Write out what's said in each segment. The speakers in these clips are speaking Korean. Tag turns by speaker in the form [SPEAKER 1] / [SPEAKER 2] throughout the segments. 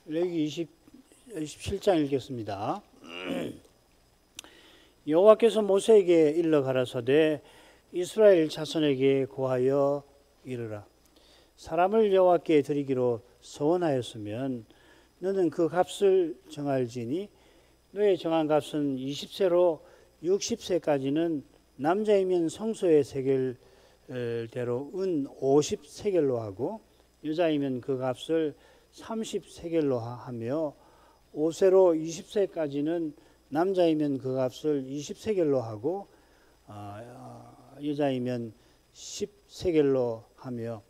[SPEAKER 1] 레위기 27장 읽겠습니다. 여호와께서 모세에게 일러 가라사대 이스라엘 자손에게 고하여 이르라. 사람을 여호와께 드리기로 서원하였으면 너는 그 값을 정할지니 너의 정한 값은 20세로 60세까지는 남자이면 성소의 세겔대로 은 50세겔로 하고 여자이면 그 값을 30세겔로 하며 5세로 20세까지는 남자이면 그 값을 20세겔로 하고 여자이면 10세겔로 하며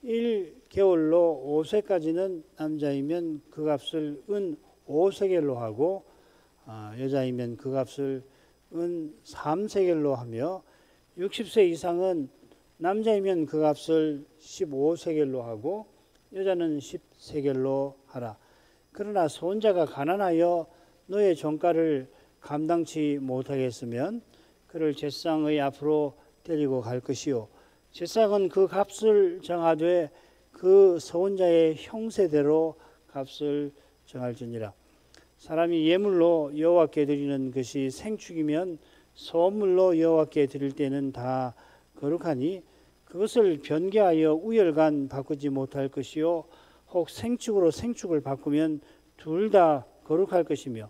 [SPEAKER 1] 1개월로 5세까지는 남자이면 그 값을 은 5세겔로 하고 여자이면 그 값을 은 3세겔로 하며 60세 이상은 남자이면 그 값을 15세겔로 하고 여자는 10세겔로 하라. 그러나 손자가 가난하여 너의 종가를 감당치 못하겠으면 그를 제사장의 앞으로 데리고 갈 것이요 제사장은 그 값을 정하되 그 손자의 형세대로 값을 정할지니라. 사람이 예물로 여호와께 드리는 것이 생축이면 소물로 여호와께 드릴 때는 다 거룩하니 그것을 변개하여 우열간 바꾸지 못할 것이요 혹 생축으로 생축을 바꾸면 둘 다 거룩할 것이며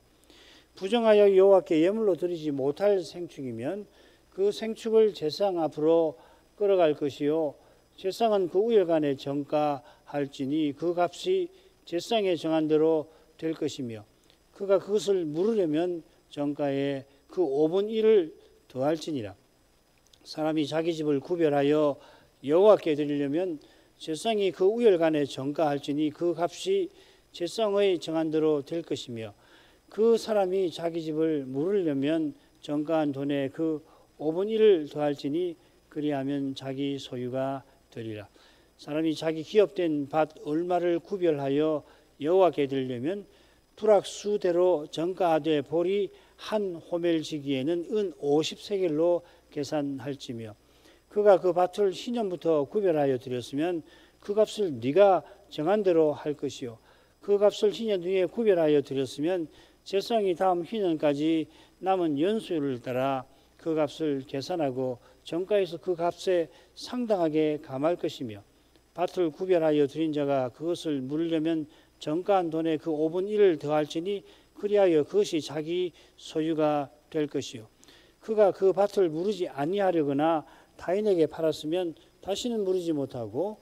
[SPEAKER 1] 부정하여 여호와께 예물로 드리지 못할 생축이면 그 생축을 제사장 앞으로 끌어갈 것이요 제사장은 그 우열간에 정가할지니 그 값이 제사장에 정한 대로 될 것이며 그가 그것을 물으려면 정가에 그 5분 1을 더할지니라. 사람이 자기 집을 구별하여 여호와께 드리려면 제사장이 그 우열간에 정가할지니 그 값이 제사장의 정한 대로 될 것이며 그 사람이 자기 집을 물으려면 정가한 돈에 그 5분 1을 더할지니 그리하면 자기 소유가 되리라. 사람이 자기 기업된 밭 얼마를 구별하여 여호와께 드리려면 두락수대로 정가하되 볼이 한 호멜지기에는 은 50세겔로 계산할지며 그가 그 밭을 희년부터 구별하여 드렸으면 그 값을 네가 정한 대로 할 것이요 그 값을 희년 후에 구별하여 드렸으면 제사장이 다음 희년까지 남은 연수를 따라 그 값을 계산하고 정가에서 그 값에 상당하게 감할 것이며 밭을 구별하여 드린 자가 그것을 물으려면 정가한 돈에 그 5분 1을 더할지니 그리하여 그것이 자기 소유가 될 것이요 그가 그 밭을 무르지 아니하려거나 타인에게 팔았으면 다시는 무르지 못하고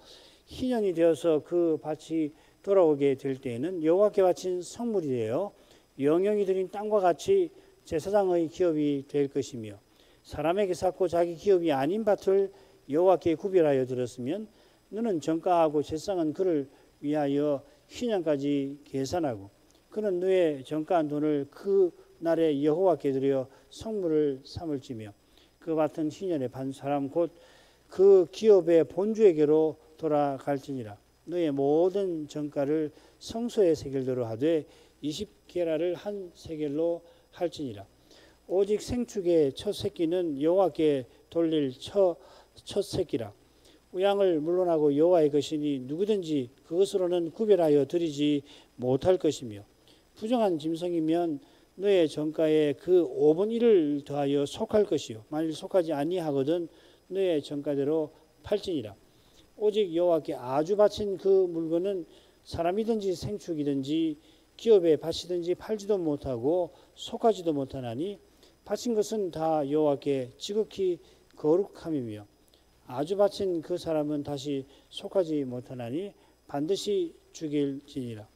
[SPEAKER 1] 희년이 되어서 그 밭이 돌아오게 될 때에는 여호와께 바친 성물이 되어 영영이 드린 땅과 같이 제사장의 기업이 될 것이며 사람에게 샀고 자기 기업이 아닌 밭을 여호와께 구별하여 들었으면 너는 정가하고 제사장은 그를 위하여 희년까지 계산하고 그는 너의 정가한 돈을 그 날에 여호와께 드려 성물을 삼을지며 그 밭은 희년의 반 사람 곧 그 기업의 본주에게로 돌아갈지니라. 너의 모든 정가를 성소의 세겔대로 하되 20게라를 한 세겔로 할지니라. 오직 생축의 첫 새끼는 여호와께 돌릴 첫 새끼라. 우양을 물론하고 여호와의 것이니 누구든지 그것으로는 구별하여 드리지 못할 것이며 부정한 짐승이면 너의 정가에 그 5분 1을 더하여 속할 것이요 만일 속하지 아니하거든 너의 정가대로 팔지니라. 오직 여호와께 아주 바친 그 물건은 사람이든지 생축이든지 기업에 바치든지 팔지도 못하고 속하지도 못하나니 바친 것은 다 여호와께 지극히 거룩함이며 아주 바친 그 사람은 다시 속하지 못하나니 반드시 죽일지니라.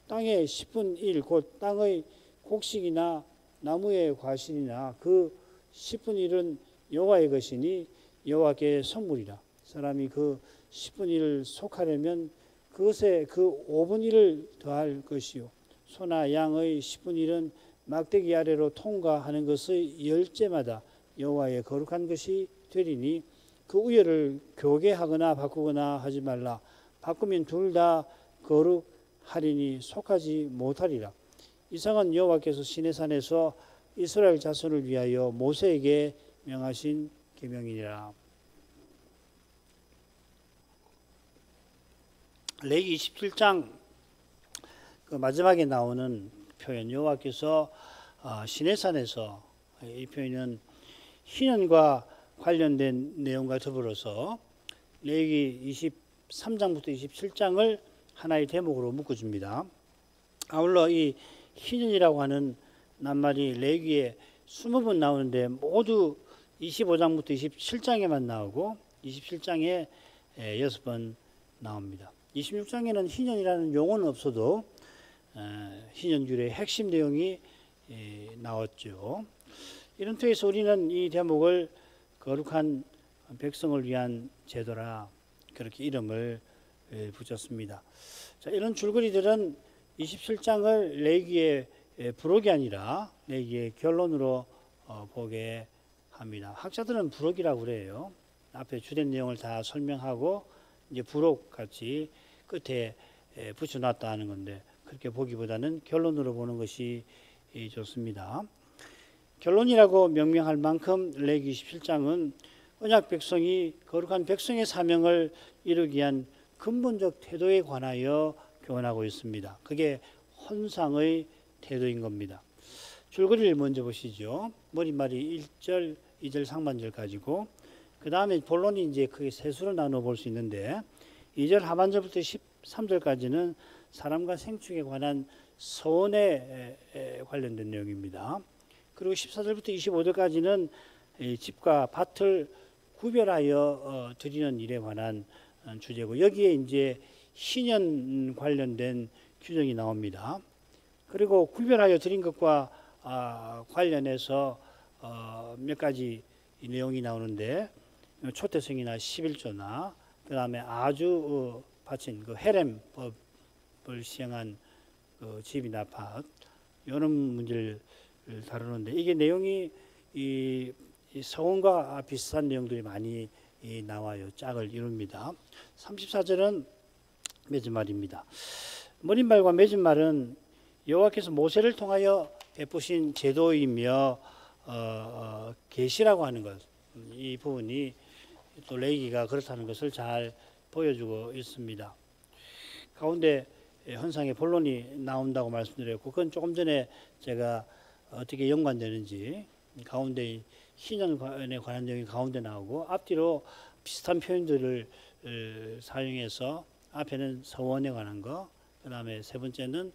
[SPEAKER 1] 땅의 10분 1 곧 땅의 곡식이나 나무의 과실이나 그 10분 1은 여호와의 것이니 여호와께 선물이라. 사람이 그 10분 1을 속하려면 그것에 그 5분 1을 더할 것이요 소나 양의 10분 1은 막대기 아래로 통과하는 것의 10제마다 여호와의 거룩한 것이 되리니 그 우열을 교개하거나 바꾸거나 하지 말라. 바꾸면 둘 다 거룩하리니 속하지 못하리라. 이상은 여호와께서 시내산에서 이스라엘 자손을 위하여 모세에게 명하신 계명이니라. 레위기 27장 그 마지막에 나오는 표현 여호와께서 시내산에서 이 표현은 희년과 관련된 내용과 더불어서 레위기 23장부터 27장을 하나의 대목으로 묶어줍니다. 아울러 이 희년이라고 하는 낱말이 레위기에 20번 나오는데 모두 25장부터 27장에만 나오고 27장에 6번 나옵니다. 26장에는 희년이라는 용어는 없어도 희년규례의 핵심 내용이 나왔죠. 이런 터에서 우리는 이 대목을 거룩한 백성을 위한 제도라 그렇게 이름을 붙였습니다. 자, 이런 줄거리들은 27장을 레위기의 부록이 아니라 레위기의 결론으로 보게 합니다. 학자들은 부록이라고 그래요. 앞에 주된 내용을 다 설명하고 이제 부록 같이 끝에 붙여놨다 하는 건데 그렇게 보기보다는 결론으로 보는 것이 좋습니다. 결론이라고 명명할 만큼 레위기 27장은 언약 백성이 거룩한 백성의 사명을 이루기 위한 근본적 태도에 관하여 교훈하고 있습니다. 그게 헌상의 태도인 겁니다. 줄거리를 먼저 보시죠. 머릿말이 1절, 2절 상반절 가지고 그 다음에 본론이 이제 크게 세 수로 나눠 볼 수 있는데 2절 하반절부터 13절까지는 사람과 생축에 관한 서원에 관련된 내용입니다. 그리고 14절부터 25절까지는 집과 밭을 구별하여 드리는 일에 관한 주제고 여기에 이제 희년 관련된 규정이 나옵니다. 그리고 구별하여 드린 것과 관련해서 몇 가지 내용이 나오는데 초태생이나 11조나 그 다음에 아주 바친 그 헤렘법을 시행한 그 집이나 밭 이런 문제를 다루는데 이게 내용이 이 서원과 비슷한 내용들이 많이 나와요. 짝을 이룹니다. 34절은 맺은 말입니다. 머릿말과 맺은 말은 여호와께서 모세를 통하여 베푸신 제도이며 계시라고 하는 것, 이 부분이 또 레위기가 그렇다는 것을 잘 보여주고 있습니다. 가운데 헌상의 본론이 나온다고 말씀드렸고 그건 조금 전에 제가 어떻게 연관되는지 가운데 희년에 관한 내용이 가운데 나오고 앞뒤로 비슷한 표현들을 사용해서 앞에는 서원에 관한 거, 그 다음에 세 번째는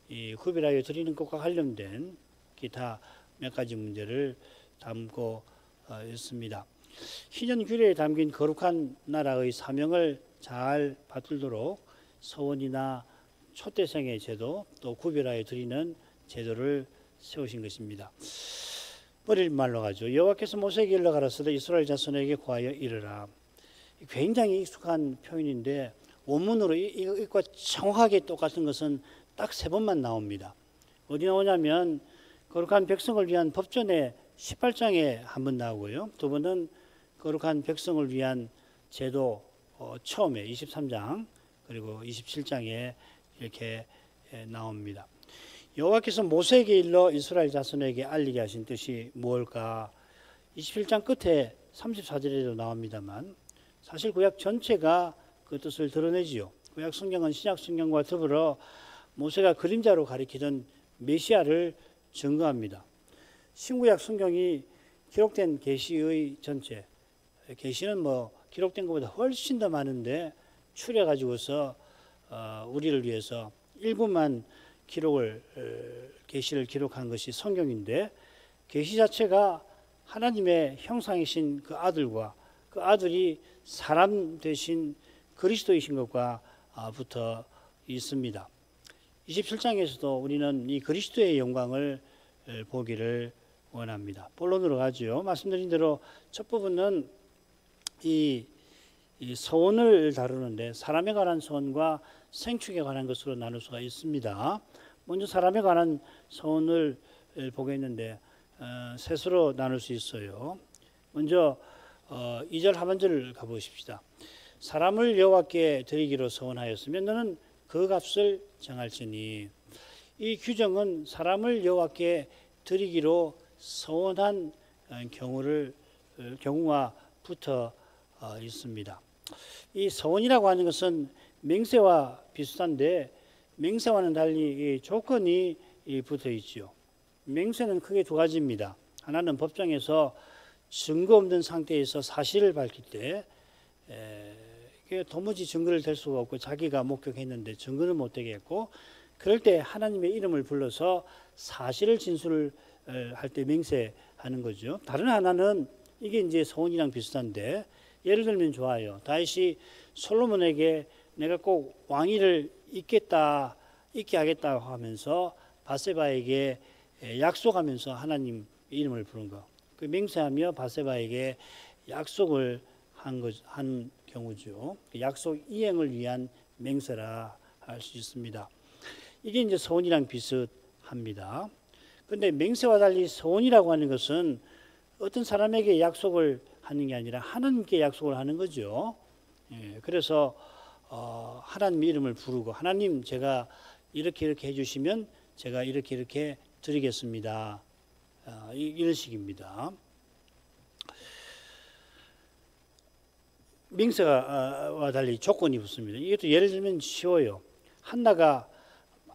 [SPEAKER 1] 이 구별하여 드리는 것과 관련된 기타 몇 가지 문제를 담고 있습니다. 희년 규례에 담긴 거룩한 나라의 사명을 잘 받들도록 서원이나 초대생의 제도 또 구별하여 드리는 제도를 세우신 것입니다. 머릿말로 가죠. 여호와께서 모세에게 일러 가라사대 이스라엘 자손에게 구하여 이르라. 굉장히 익숙한 표현인데 원문으로 이것과 정확하게 똑같은 것은 딱 3번만 나옵니다. 어디 나오냐면 거룩한 백성을 위한 법전의 18장에 한 번 나오고요. 두 번은 거룩한 백성을 위한 제도 처음에 23장 그리고 27장에 이렇게 나옵니다. 여호와께서 모세에게 일러 이스라엘 자손에게 알리게 하신 뜻이 무엇일까? 27장 끝에 34절에도 나옵니다만 사실 구약 전체가 그 뜻을 드러내지요. 구약 성경은 신약 성경과 더불어 모세가 그림자로 가리키던 메시아를 증거합니다. 신구약 성경이 기록된 계시의 전체, 계시는 뭐 기록된 것보다 훨씬 더 많은데 추려 가지고서 우리를 위해서 일부만 계시를 기록한 것이 성경인데 계시 자체가 하나님의 형상이신 그 아들과 그 아들이 사람 되신 그리스도이신 것과 붙어 있습니다. 27장에서도 우리는 이 그리스도의 영광을 보기를 원합니다. 본론으로 가죠. 말씀드린 대로 첫 부분은 이 서원을 다루는데 사람에 관한 서원과 생축에 관한 것으로 나눌 수가 있습니다. 먼저 사람에 관한 서원을 보겠는데 셋으로 나눌 수 있어요. 먼저 2절 하반절을 가보십시다. 사람을 여호와께 드리기로 서원하였으면 너는 그 값을 정할지니. 이 규정은 사람을 여호와께 드리기로 서원한 경우와 붙어 있습니다. 이 서원이라고 하는 것은 맹세와 비슷한데 맹세와는 달리 이 조건이 붙어 있지요. 맹세는 크게 두 가지입니다. 하나는 법정에서 증거 없는 상태에서 사실을 밝힐 때 이게 도무지 증거를 댈 수가 없고 자기가 목격했는데 증거는 못 되겠고 그럴 때 하나님의 이름을 불러서 사실을 진술을 할 때 맹세하는 거죠. 다른 하나는 이게 이제 서원이랑 비슷한데 예를 들면 좋아요. 다윗이 솔로몬에게 내가 꼭 왕위를 잇게 하겠다고 하면서 밧세바에게 약속하면서 하나님 이름을 부른 거. 그 맹세하며 밧세바에게 약속을 한 경우죠. 약속 이행을 위한 맹세라 할 수 있습니다. 이게 이제 서원이랑 비슷합니다. 그런데 맹세와 달리 서원이라고 하는 것은 어떤 사람에게 약속을 하는 게 아니라 하나님께 약속을 하는 거죠. 그래서 하나님 이름을 부르고 하나님 제가 이렇게 해주시면 제가 이렇게 드리겠습니다. 이런 식입니다. 맹세와 달리 조건이 붙습니다. 이것도 예를 들면 쉬워요. 한나가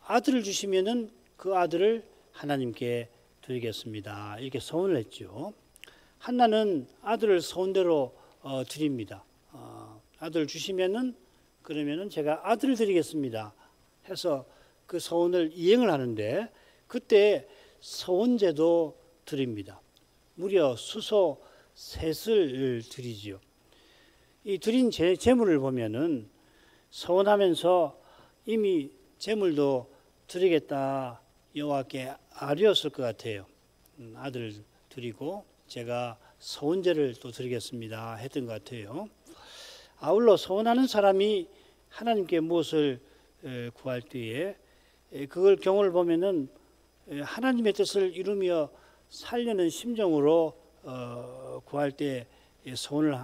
[SPEAKER 1] 아들을 주시면은 그 아들을 하나님께 드리겠습니다. 이렇게 서원을 했죠. 한나는 아들을 서원대로 드립니다. 아들 주시면은 그러면은 제가 아들을 드리겠습니다. 해서 그 서원을 이행을 하는데 그때 서원제도 드립니다. 무려 수소 셋을 드리지요. 이 드린 제물을 보면은 서원하면서 이미 제물도 드리겠다 여호와께 아뢰었을 것 같아요. 아들을 드리고 제가 서원제를 또 드리겠습니다 했던 것 같아요. 아울러 서원하는 사람이 하나님께 무엇을 구할 때에 그걸 경우를 보면은 하나님의 뜻을 이루며 살려는 심정으로 구할 때 서원을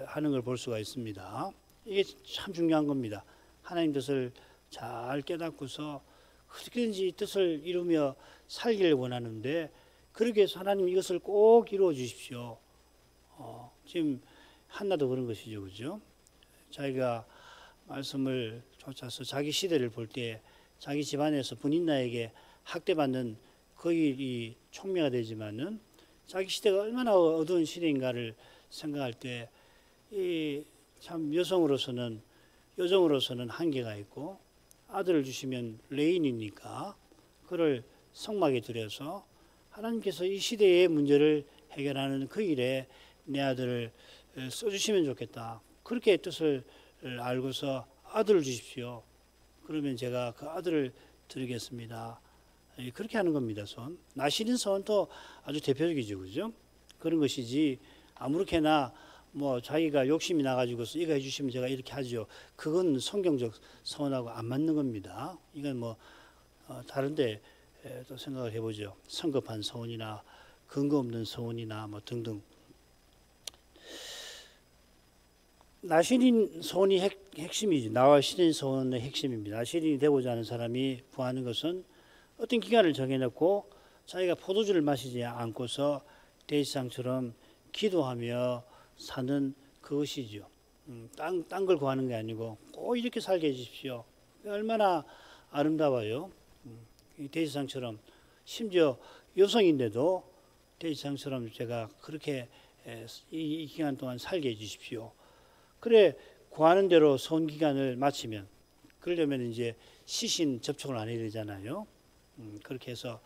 [SPEAKER 1] 하는 걸 볼 수가 있습니다. 이게 참 중요한 겁니다. 하나님 뜻을 잘 깨닫고서 어떻게든지 뜻을 이루며 살기를 원하는데 그러기 위해서 하나님 이것을 꼭 이루어 주십시오. 지금 한나도 그런 것이죠, 그죠? 자기가 말씀을 쫓아서 자기 시대를 볼 때 자기 집안에서 분인나에게 학대받는 그 일이 촉매가 되지만은 자기 시대가 얼마나 어두운 시대인가를 생각할 때 이 참 여성으로서는 한계가 있고 아들을 주시면 레인이니까 그를 성막에 들여서 하나님께서 이 시대의 문제를 해결하는 그 일에 내 아들을 써주시면 좋겠다. 그렇게 뜻을 알고서 아들을 주십시오. 그러면 제가 그 아들을 드리겠습니다. 그렇게 하는 겁니다. 나시린 서원도 아주 대표적이죠, 그죠? 그런 것이지 아무렇게나 뭐 자기가 욕심이 나가지고서 이거 해주시면 제가 이렇게 하죠. 그건 성경적 서원하고 안 맞는 겁니다. 이건 뭐 다른데 또 생각을 해보죠. 성급한 서원이나 근거 없는 서원이나 뭐 등등. 나시린 서원이 핵심이지. 나시린 서원의 핵심입니다. 나시린이 되고자 하는 사람이 구하는 것은 어떤 기간을 정해놓고 자기가 포도주를 마시지 않고서 대지상처럼 기도하며 사는 그것이죠. 딴 걸 구하는 게 아니고 꼭 이렇게 살게 해주십시오. 얼마나 아름다워요. 대지상처럼 심지어 여성인데도 대지상처럼 제가 그렇게 이 기간 동안 살게 해주십시오. 그래 구하는 대로 서원 기간을 마치면 그러려면 이제 시신 접촉을 안 해야 되잖아요. 그렇게 해서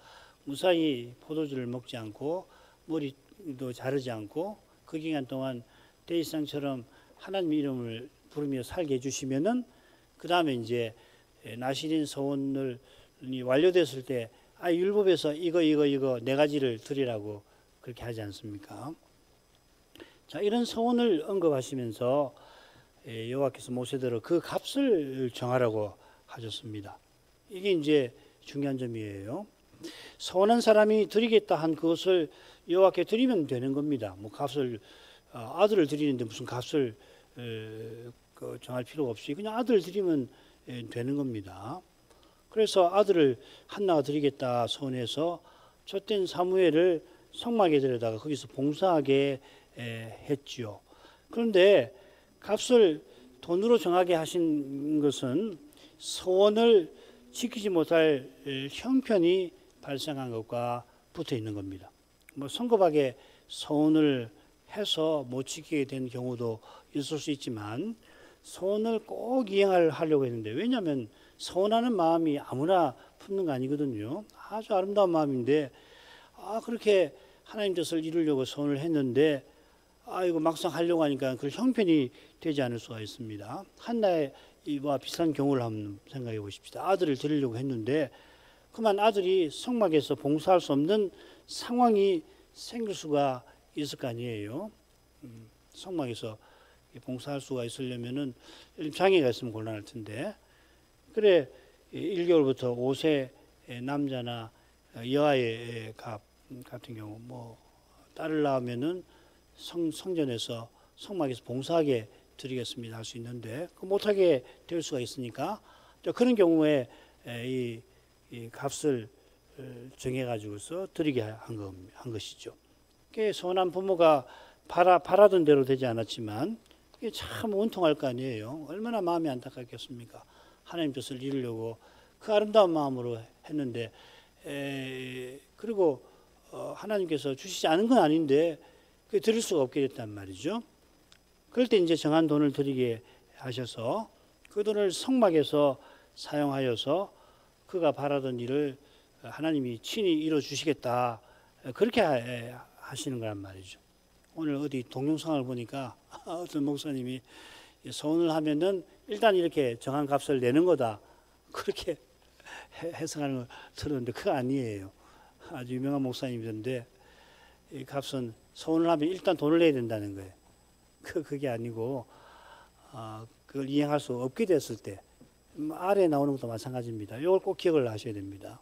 [SPEAKER 1] 무사히 포도주를 먹지 않고 머리도 자르지 않고 그 기간 동안 대지상처럼 하나님 이름을 부르며 살게 해주시면은 그 다음에 이제 나시린 서원을 완료됐을 때 율법에서 이거 네 가지를 드리라고 그렇게 하지 않습니까? 자, 이런 서원을 언급하시면서 여호와께서 모세대로 그 값을 정하라고 하셨습니다. 이게 이제 중요한 점이에요. 서원한 사람이 드리겠다 한 그것을 여호와께 드리면 되는 겁니다. 뭐 값을 아들을 드리는데 무슨 값을 정할 필요가 없이 그냥 아들을 드리면 되는 겁니다. 그래서 아들을 한나가 드리겠다 서원해서 젖된 사무엘을 성막에 들여다가 거기서 봉사하게 했지요. 그런데 값을 돈으로 정하게 하신 것은 서원을 지키지 못할 형편이 발생한 것과 붙어 있는 겁니다. 뭐 성급하게 서원을 해서 못 지키게 된 경우도 있을 수 있지만 서원을 꼭 이행하려고 했는데, 왜냐하면 서원하는 마음이 아무나 품는 거 아니거든요. 아주 아름다운 마음인데 그렇게 하나님 뜻을 이루려고 서원을 했는데 이거 막상 하려고 하니까 그 형편이 되지 않을 수가 있습니다. 한나의 이와 비슷한 경우를 한번 생각해 보십시다. 아들을 드리려고 했는데 그만 아들이 성막에서 봉사할 수 없는 상황이 생길 수가 있을 거 아니에요. 성막에서 봉사할 수가 있으려면은 장애가 있으면 곤란할 텐데, 그래 1개월부터 5세 남자나 여아의 갑 같은 경우 뭐 딸을 낳으면은 성전에서 성막에서 봉사하게 드리겠습니다 할 수 있는데 그 못하게 될 수가 있으니까 그런 경우에 이 값을 정해가지고서 드리게 한 것이죠. 선한 부모가 바라던 대로 되지 않았지만 그게 참 원통할 거 아니에요. 얼마나 마음이 안타깝겠습니까? 하나님 뜻을 이루려고 그 아름다운 마음으로 했는데 그리고 하나님께서 주시지 않은 건 아닌데 그 드릴 수가 없게 됐단 말이죠. 그럴 때 이제 정한 돈을 드리게 하셔서 그 돈을 성막에서 사용하여서 그가 바라던 일을 하나님이 친히 이루어 주시겠다, 그렇게 하시는 거란 말이죠. 오늘 어디 동영상을 보니까 어떤 목사님이 서원을 하면은 일단 이렇게 정한 값을 내는 거다, 그렇게 해석하는 걸 들었는데 그거 아니에요. 아주 유명한 목사님이던데 이 값은 서원을 하면 일단 돈을 내야 된다는 거예요. 그게 아니고 그걸 이행할 수 없게 됐을 때 아래에 나오는 것도 마찬가지입니다. 이걸 꼭 기억을 하셔야 됩니다.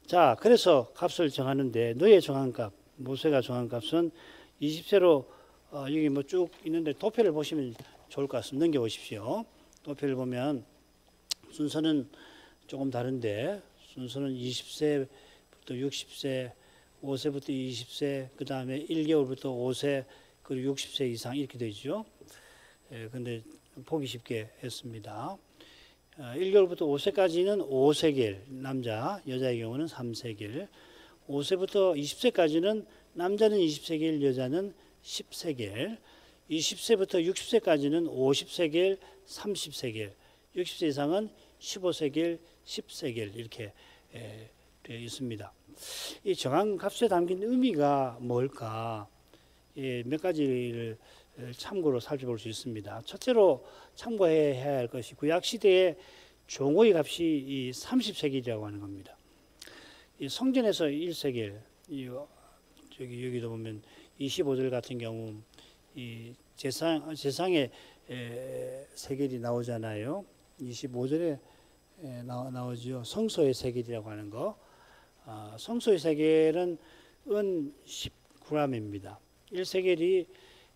[SPEAKER 1] 자, 그래서 값을 정하는데 너의 정한 값, 모세가 정한 값은 20세로 여기 뭐 쭉 있는데 도표를 보시면 좋을 것 같습니다. 넘겨보십시오. 도표를 보면 순서는 조금 다른데 순서는 20세부터 60세, 5세부터 20세, 그 다음에 1개월부터 5세, 그리고 60세 이상 이렇게 되죠. 근데 보기 쉽게 했습니다. 1개월부터 5세까지는 5세겔, 남자, 여자의 경우는 3세겔. 5세부터 20세까지는 남자는 20세겔, 여자는 10세겔. 20세부터 60세까지는 50세겔, 30세겔. 60세 이상은 15세겔, 10세겔 이렇게 되어 있습니다. 이 정한 값에 담긴 의미가 뭘까? 몇 가지를 참고로 살펴볼 수 있습니다. 첫째로 참고해야 할 것이 구약 시대의 종의 값이 이 30세겔이라고 하는 겁니다. 이 성전에서 1세겔, 여기도 보면 25절 같은 경우 이 제상의 세겔이 나오잖아요. 25절에 나오죠. 성소의 세겔이라고 하는 거. 성소의 세겔은 은 10g입니다. 1세겔이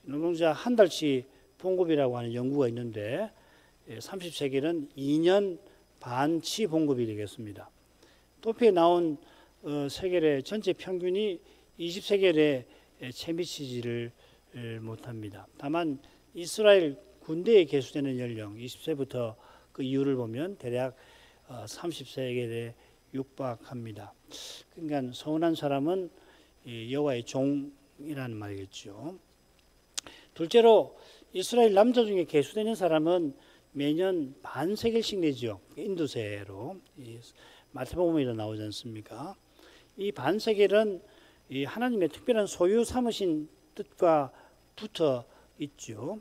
[SPEAKER 1] 노동자 한 달치 봉급이라고 하는 연구가 있는데 30세겔은 2년 반치 봉급이 되겠습니다. 도표에 나온 세겔의 전체 평균이 20세겔에 채 미치지를 못합니다. 다만 이스라엘 군대에 계수되는 연령 20세부터 그 이유를 보면 대략 30세겔에 육박합니다. 그러니까 서운한 사람은 여호와의 종이라는 말이겠죠. 둘째로 이스라엘 남자 중에 계수되는 사람은 매년 반 세겔씩 내죠. 인두세로 마태복음에도 나오지 않습니까? 이 반 세겔은 이 하나님의 특별한 소유 삼으신 뜻과 붙어 있죠.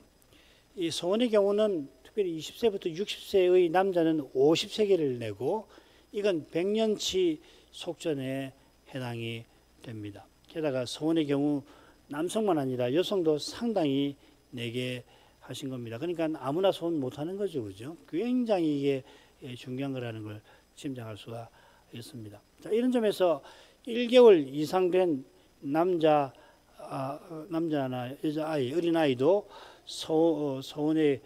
[SPEAKER 1] 이 서원의 경우는 특별히 20세부터 60세의 남자는 50세겔을 내고 이건 100년치 속전에 해당이 됩니다. 게다가 서원의 경우 남성만 아니라 여성도 상당히 내게 하신 겁니다. 그러니까 아무나 서원 못하는 거죠, 그죠? 굉장히 이게 중요한 거라는 걸 짐작할 수가 있습니다. 자, 이런 점에서 1개월 이상 된 남자나 여자 아이, 어린 아이도 서원의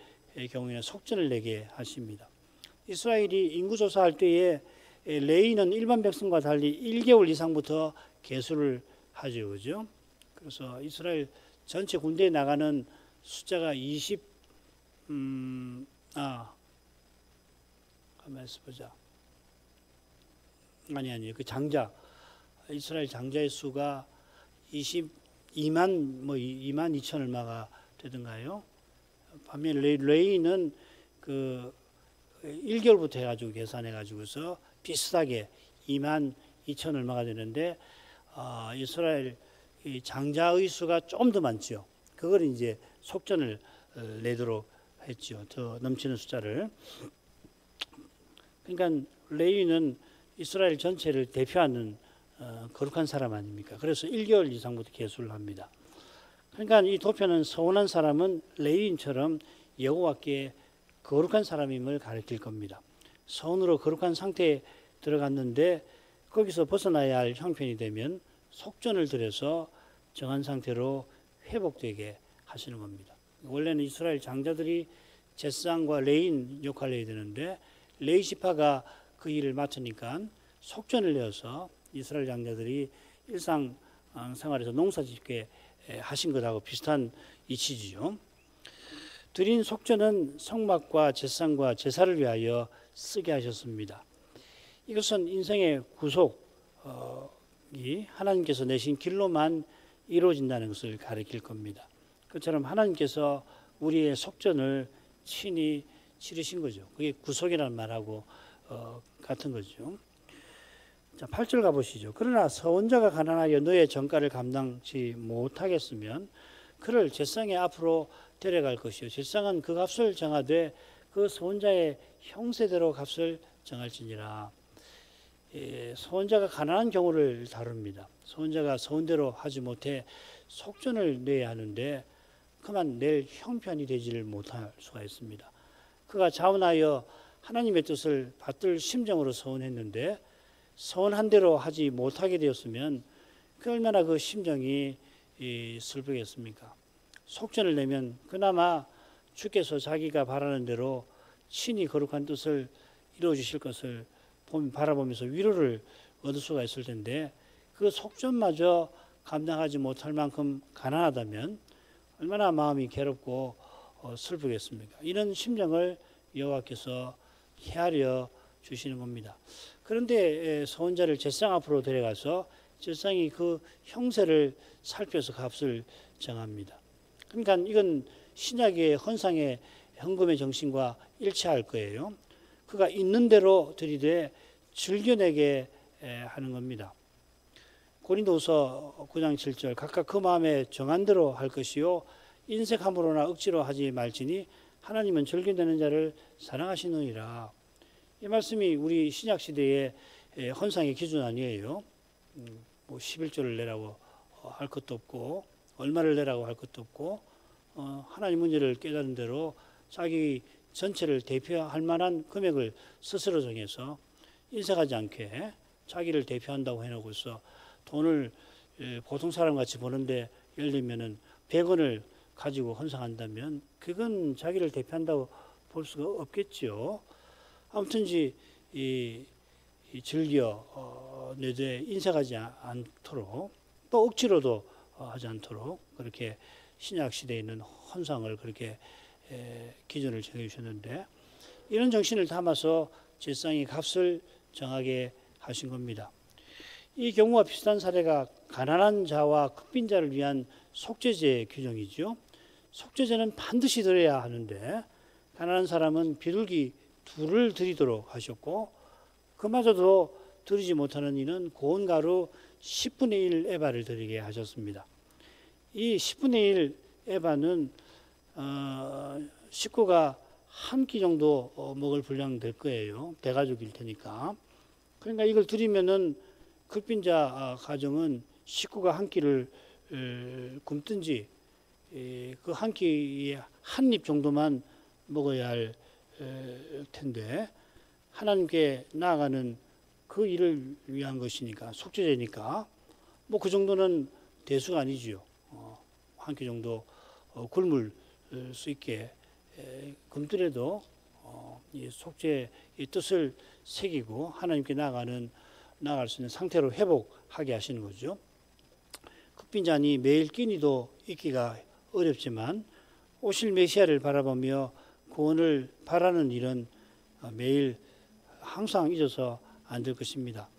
[SPEAKER 1] 경우에는 속전을 내게 하십니다. 이스라엘이 인구조사할 때에 레위는 일반 백성과 달리 1개월 이상부터 계수를 하죠, 그죠? 그래서 이스라엘 전체 군대에 나가는 숫자가 가만히 있어 보자. 아니 그 장자 이스라엘 장자의 수가 22만 2만 2천 얼마가 되던가요. 반면 레위는 그 1개월부터 해가지고 계산해가지고서 비슷하게 2만 2천 얼마가 되는데 이스라엘 장자의 수가 좀 더 많죠. 그걸 이제 속전을 내도록 했죠. 더 넘치는 숫자를. 그러니까 레위는 이스라엘 전체를 대표하는 거룩한 사람 아닙니까? 그래서 1개월 이상부터 계수를 합니다. 그러니까 이 도표는 서원한 사람은 레위인처럼 여호와께 거룩한 사람임을 가리킬 겁니다. 서원으로 거룩한 상태에 들어갔는데 거기서 벗어나야 할 형편이 되면 속전을 들여서 정한 상태로 회복되게 하시는 겁니다. 원래는 이스라엘 장자들이 제사장과 레위인 역할을 해야 되는데 레위 지파가 그 일을 맡으니까 속전을 내어서 이스라엘 장자들이 일상 생활에서 농사짓게 하신 것하고 비슷한 이치지요. 드린 속전은 성막과 제사장과 제사를 위하여 쓰게 하셨습니다. 이것은 인생의 구속이 하나님께서 내신 길로만 이루어진다는 것을 가리킬 겁니다. 그처럼 하나님께서 우리의 속전을 친히 치르신 거죠. 그게 구속이라는 말하고 같은 거죠. 자, 8절 가보시죠. 그러나 서원자가 가난하여 너의 전가를 감당치 못하겠으면 그를 제사장의 앞으로 데려갈 것이요. 제사장은 그 값을 정하되 그 서원자의 형세대로 값을 정할지니라. 서원자가 가난한 경우를 다룹니다. 서원자가 서원대로 하지 못해 속전을 내야 하는데 그만 낼 형편이 되지를 못할 수가 있습니다. 그가 자원하여 하나님의 뜻을 받들 심정으로 서원했는데 서원한 대로 하지 못하게 되었으면 그 얼마나 그 심정이 슬프겠습니까? 속전을 내면 그나마 주께서 자기가 바라는 대로 친히 거룩한 뜻을 이루어 주실 것을 바라보면서 위로를 얻을 수가 있을 텐데 그 속전마저 감당하지 못할 만큼 가난하다면 얼마나 마음이 괴롭고 슬프겠습니까? 이런 심정을 여호와께서 헤아려 주시는 겁니다. 그런데 서원자를 제사장 앞으로 데려가서 제사장이 그 형세를 살펴서 값을 정합니다. 그러니까 이건 신약의 헌상의 헌금의 정신과 일치할 거예요. 그가 있는 대로 드리되 즐겨내게 하는 겁니다. 고린도후서 9장 7절 각각 그 마음에 정한 대로 할 것이요 인색함으로나 억지로 하지 말지니 하나님은 즐겨내는 자를 사랑하시느니라. 이 말씀이 우리 신약 시대의 헌상의 기준 아니에요. 뭐 11조를 내라고 할 것도 없고 얼마를 내라고 할 것도 없고 하나님 문제를 깨닫는 대로 자기 전체를 대표할 만한 금액을 스스로 정해서 인색하지 않게 자기를 대표한다고 해놓고서 돈을 보통 사람같이 버는데 예를 들면 100원을 가지고 헌상한다면 그건 자기를 대표한다고 볼 수가 없겠죠. 아무튼지 즐겨 내되 인색하지 않도록 또 억지로도 하지 않도록 그렇게 신약 시대에 있는 헌상을 그렇게 기준을 정해주셨는데 이런 정신을 담아서 제사장이 값을 정하게 하신 겁니다. 이 경우와 비슷한 사례가 가난한 자와 극빈자를 위한 속죄제 규정이죠. 속죄제는 반드시 드려야 하는데 가난한 사람은 비둘기 2를 드리도록 하셨고 그마저도 드리지 못하는 이는 고운 가루 10분의 1 에바를 드리게 하셨습니다. 이 10분의 1 에바는 식구가 한 끼 정도 먹을 분량 될 거예요. 대가족일 테니까. 그러니까 이걸 드리면은 극빈자 가정은 식구가 한 끼를 굶든지 그 한 끼에 한 입 정도만 먹어야 할 텐데 하나님께 나아가는 그 일을 위한 것이니까 속죄제니까 뭐 그 정도는 대수가 아니지요. 한 끼 정도 굶을 수 있게 굶더라도 이 속죄의 뜻을 새기고 하나님께 나아갈 수 있는 상태로 회복하게 하시는 거죠. 극빈자니 매일 끼니도 있기가 어렵지만 오실 메시아를 바라보며 구원을 바라는 일은 매일 항상 잊어서 안 될 것입니다.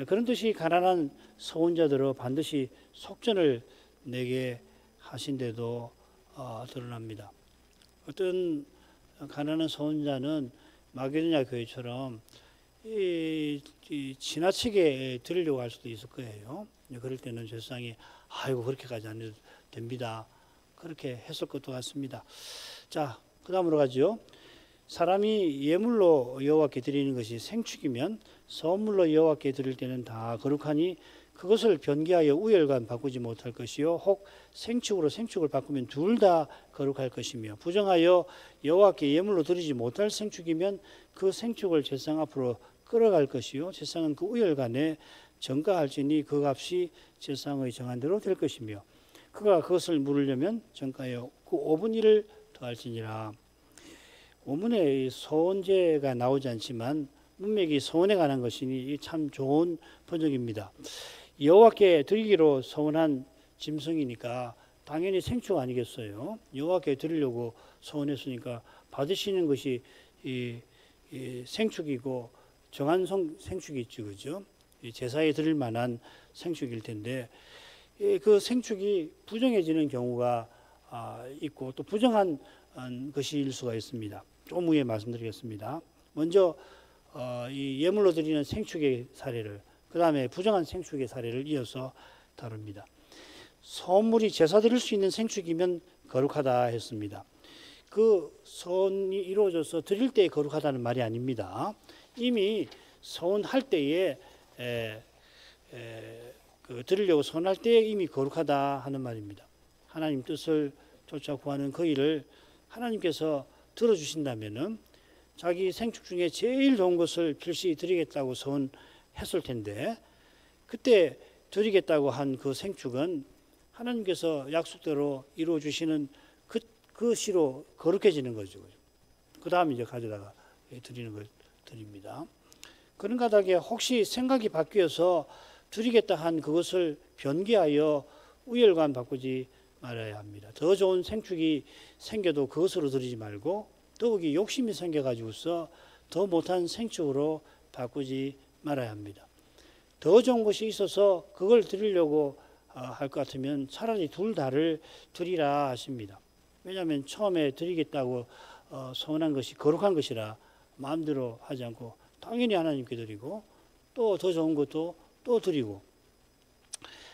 [SPEAKER 1] 그런 뜻이 가난한 서원자들은 반드시 속전을 내게 하신데도 드러납니다. 어떤 가난한 서원자는 마게도냐 교회처럼 지나치게 드리려고 할 수도 있을 거예요. 그럴 때는 제사장이 아이고 그렇게까지 안 해도 됩니다. 그렇게 했을 것도 같습니다. 자, 그 다음으로 가죠. 사람이 예물로 여호와께 드리는 것이 생축이면 선물로 여호와께 드릴 때는 다 거룩하니 그것을 변개하여 우열간 바꾸지 못할 것이요 혹 생축으로 생축을 바꾸면 둘 다 거룩할 것이며 부정하여 여호와께 예물로 드리지 못할 생축이면 그 생축을 제사장 앞으로 끌어갈 것이요 제사장은 그 우열간에 정가할지니 그 값이 제사장의 정한 대로 될 것이며 그가 그것을 물으려면 정가하여 그 5분 1을 더할지니라. 원문에 소원제가 나오지 않지만 문맥이 소원에 관한 것이니 참 좋은 번역입니다. 여호와께 드리기로 소원한 짐승이니까 당연히 생축 아니겠어요. 여호와께 드리려고 소원했으니까 받으시는 것이 이 생축이고 정한 생축이 있죠, 그죠? 제사에 드릴 만한 생축일 텐데 그 생축이 부정해지는 경우가 있고 또 부정한 것일 수가 있습니다. 좀 후에 말씀드리겠습니다. 먼저 이 예물로 드리는 생축의 사례를 그 다음에 부정한 생축의 사례를 이어서 다룹니다. 소물이 제사 드릴 수 있는 생축이면 거룩하다 했습니다. 그 소원이 이루어져서 드릴 때 거룩하다는 말이 아닙니다. 이미 소원할 때에 드리려고 소원할 때 이미 거룩하다 하는 말입니다. 하나님 뜻을 쫓아 구하는 그 일을 하나님께서 들어주신다면은 자기 생축 중에 제일 좋은 것을 필시 드리겠다고 소원했을 텐데 그때 드리겠다고 한 그 생축은 하나님께서 약속대로 이루어 주시는 그 시로 거룩해지는 거죠. 그 다음 이제 가져다가 드리는 걸 드립니다. 그런 가닥에 혹시 생각이 바뀌어서 드리겠다 한 그것을 변개하여 우열관 바꾸지 말아야 합니다. 더 좋은 생축이 생겨도 그것으로 드리지 말고 더욱이 욕심이 생겨가지고서 더 못한 생축으로 바꾸지 말아야 합니다. 더 좋은 것이 있어서 그걸 드리려고 할 것 같으면 차라리 둘 다를 드리라 하십니다. 왜냐하면 처음에 드리겠다고 소원한 것이 거룩한 것이라 마음대로 하지 않고 당연히 하나님께 드리고 또 더 좋은 것도 또 드리고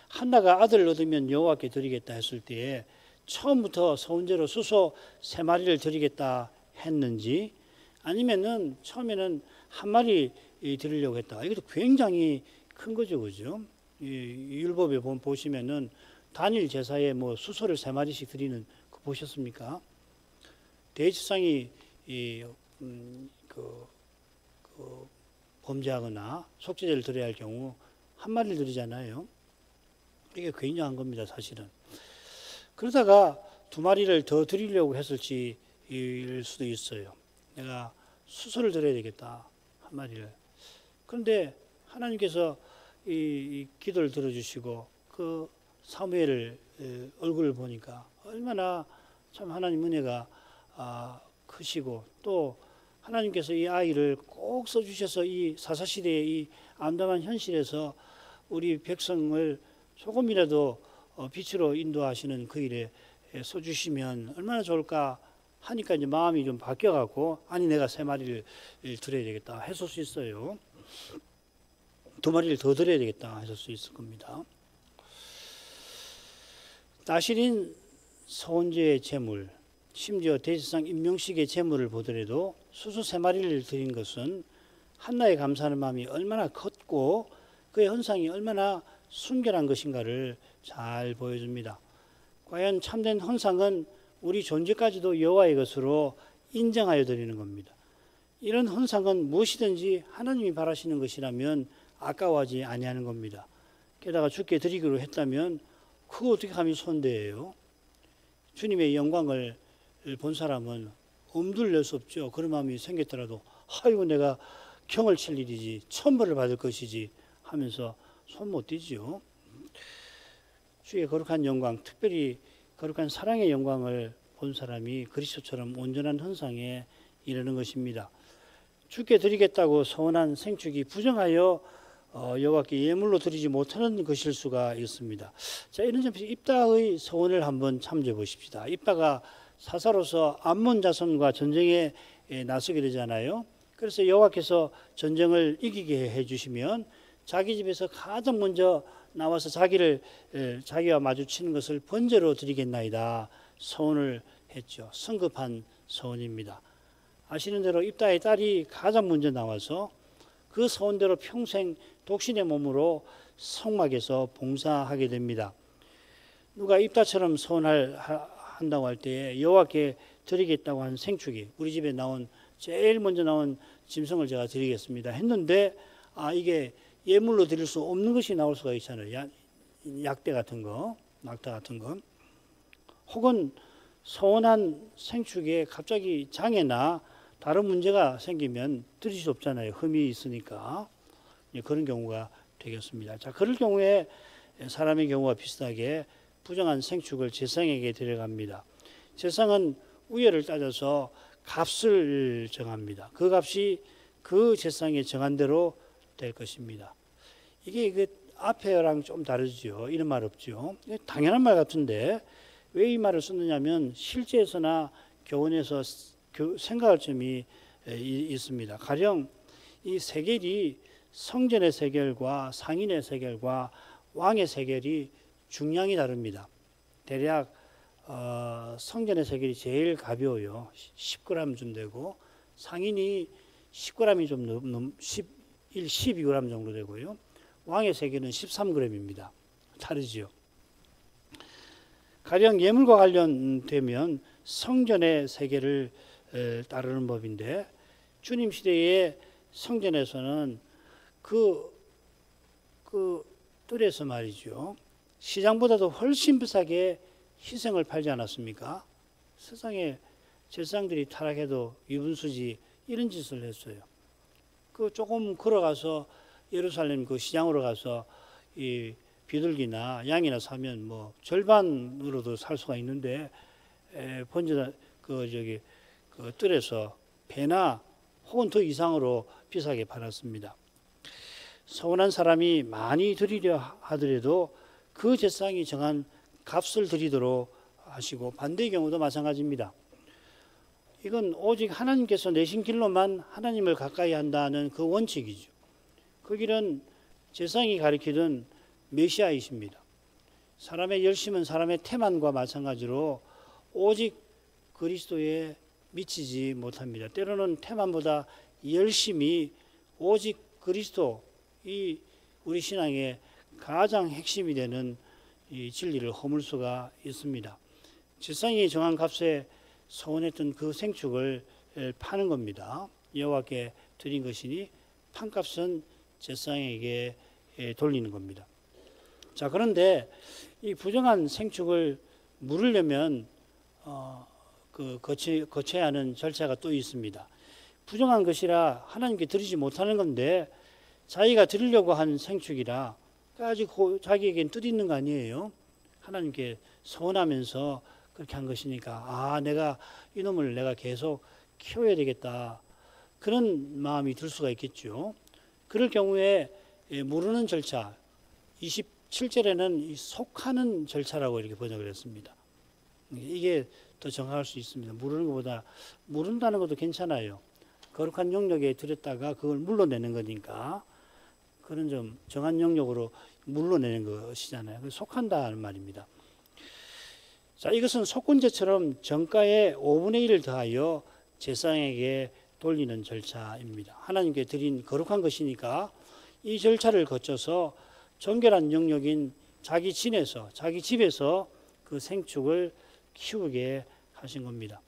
[SPEAKER 1] 한나가 아들을 얻으면 여호와께 드리겠다 했을 때에 처음부터 소원제로 수소 3마리를 드리겠다 했는지 아니면은 처음에는 한 마리 드리려고 했다. 이것도 굉장히 큰 거죠, 그죠? 이 율법에 보시면은 단일 제사에 뭐 수소를 3마리씩 드리는 거 보셨습니까? 대제사장이 범죄하거나 속죄제를 드려야 할 경우 한 마리를 드리잖아요. 이게 굉장한 겁니다, 사실은. 그러다가 2마리를 더 드리려고 했을지일 수도 있어요. 내가 수소를 드려야 되겠다, 한 마리를. 그런데 하나님께서 이 기도를 들어주시고 그 사무엘을 얼굴을 보니까 얼마나 참 하나님 은혜가 크시고 또 하나님께서 이 아이를 꼭 써주셔서 이 사사시대의 이 암담한 현실에서 우리 백성을 조금이라도 빛으로 인도하시는 그 일에 써주시면 얼마나 좋을까 하니까 이제 마음이 좀 바뀌어갖고 아니 내가 3마리를 드려야 되겠다 했을 수 있어요. 2마리를 더 드려야 되겠다 했을 수 있을 겁니다. 나실인 소원제의 제물 심지어 대제사장 임명식의 제물을 보더라도 수소 3마리를 드린 것은 한나의 감사하는 마음이 얼마나 컸고 그의 헌상이 얼마나 순결한 것인가를 잘 보여줍니다. 과연 참된 헌상은 우리 존재까지도 여호와의 것으로 인정하여 드리는 겁니다. 이런 헌상은 무엇이든지 하나님이 바라시는 것이라면 아까워하지 아니하는 겁니다. 게다가 주께 드리기로 했다면 그거 어떻게 감히 손대예요? 주님의 영광을 본 사람은 엄둘 수 없죠. 그런 마음이 생겼더라도 아이고 내가 경을 칠 일이지 천벌을 받을 것이지 하면서 손 못 떼지요. 주의 거룩한 영광, 특별히 거룩한 사랑의 영광을 본 사람이 그리스도처럼 온전한 헌상에 이르는 것입니다. 주께 드리겠다고 소원한 생축이 부정하여 여호와께 예물로 드리지 못하는 것일 수가 있습니다. 자, 이런 점에서 입다의 서원을 한번 참조해 보십시다. 입다가 사사로서 암몬 자손과 전쟁에 나서게 되잖아요. 그래서 여호와께서 전쟁을 이기게 해주시면 자기 집에서 가장 먼저 나와서 자기와 마주치는 것을 번제로 드리겠나이다 서원을 했죠. 성급한 서원입니다. 아시는 대로 입다의 딸이 가장 먼저 나와서 그 서원대로 평생 독신의 몸으로 성막에서 봉사하게 됩니다. 누가 입다처럼 서원한다고 할 때에 여호와께 드리겠다고 한 생축이 우리 집에 제일 먼저 나온 짐승을 제가 드리겠습니다 했는데 이게 예물로 드릴 수 없는 것이 나올 수가 있잖아요. 약대 같은 거, 낙타 같은 거. 혹은 서원한 생축에 갑자기 장애나 다른 문제가 생기면 드릴 수 없잖아요. 흠이 있으니까. 그런 경우가 되겠습니다. 자, 그럴 경우에 사람의 경우와 비슷하게 부정한 생축을 제상에게 데려갑니다. 제상은 우열을 따져서 값을 정합니다. 그 값이 그 제상에 정한 대로 될 것입니다. 이게 앞에랑 좀 다르죠. 이런 말 없죠. 당연한 말 같은데 왜 이 말을 썼느냐면 실제에서나 교훈에서 생각할 점이 있습니다. 가령 이 세겔이 성전의 세겔과 상인의 세겔과 왕의 세겔이 중량이 다릅니다. 대략 성전의 세겔이 제일 가벼워요. 10g쯤 되고 상인이 10g이 좀 넘 12g 정도 되고요. 왕의 세겔은 13g입니다. 다르지요. 가령 예물과 관련되면 성전의 세겔을 따르는 법인데 주님 시대의 성전에서는 그 뜰에서 말이죠. 시장보다도 훨씬 비싸게 희생을 팔지 않았습니까? 세상에 제사장들이 타락해도 유분수지 이런 짓을 했어요. 조금 걸어가서 예루살렘 그 시장으로 가서 이 비둘기나 양이나 사면 뭐 절반으로도 살 수가 있는데 번제다 그 뜰에서 배나 혹은 더 이상으로 비싸게 팔았습니다. 서운한 사람이 많이 드리려 하더라도 그 제사장이 정한 값을 드리도록 하시고 반대의 경우도 마찬가지입니다. 이건 오직 하나님께서 내신 길로만 하나님을 가까이 한다는 그 원칙이죠. 그 길은 제사장이 가리키던 메시아이십니다. 사람의 열심은 사람의 태만과 마찬가지로 오직 그리스도에 미치지 못합니다. 때로는 태만보다 열심이 오직 그리스도 이 우리 신앙의 가장 핵심이 되는 이 진리를 허물 수가 있습니다. 제사장이 정한 값에 서원했던 그 생축을 파는 겁니다. 여호와께 드린 것이니 판값은 제사장에게 돌리는 겁니다. 자, 그런데 이 부정한 생축을 물으려면 거쳐야 하는 절차가 또 있습니다. 부정한 것이라 하나님께 드리지 못하는 건데 자기가 드리려고 한 생축이라 아직 자기에겐 뜻 있는 거 아니에요. 하나님께 서원하면서 그렇게 한 것이니까 내가 이놈을 내가 계속 키워야 되겠다. 그런 마음이 들 수가 있겠죠. 그럴 경우에 물으는 절차 27절에는 속하는 절차라고 이렇게 번역을 했습니다. 이게 더 정확할 수 있습니다. 물으는 것보다 물은다는 것도 괜찮아요. 거룩한 영역에 들였다가 그걸 물러내는 거니까 그런 좀 정한 영역으로 물러내는 것이잖아요. 속한다는 말입니다. 자, 이것은 속건제처럼 정가의 5분의 1을 더하여 제사장에게 돌리는 절차입니다. 하나님께 드린 거룩한 것이니까 이 절차를 거쳐서 정결한 영역인 자기 집에서 그 생축을 키우게 하신 겁니다.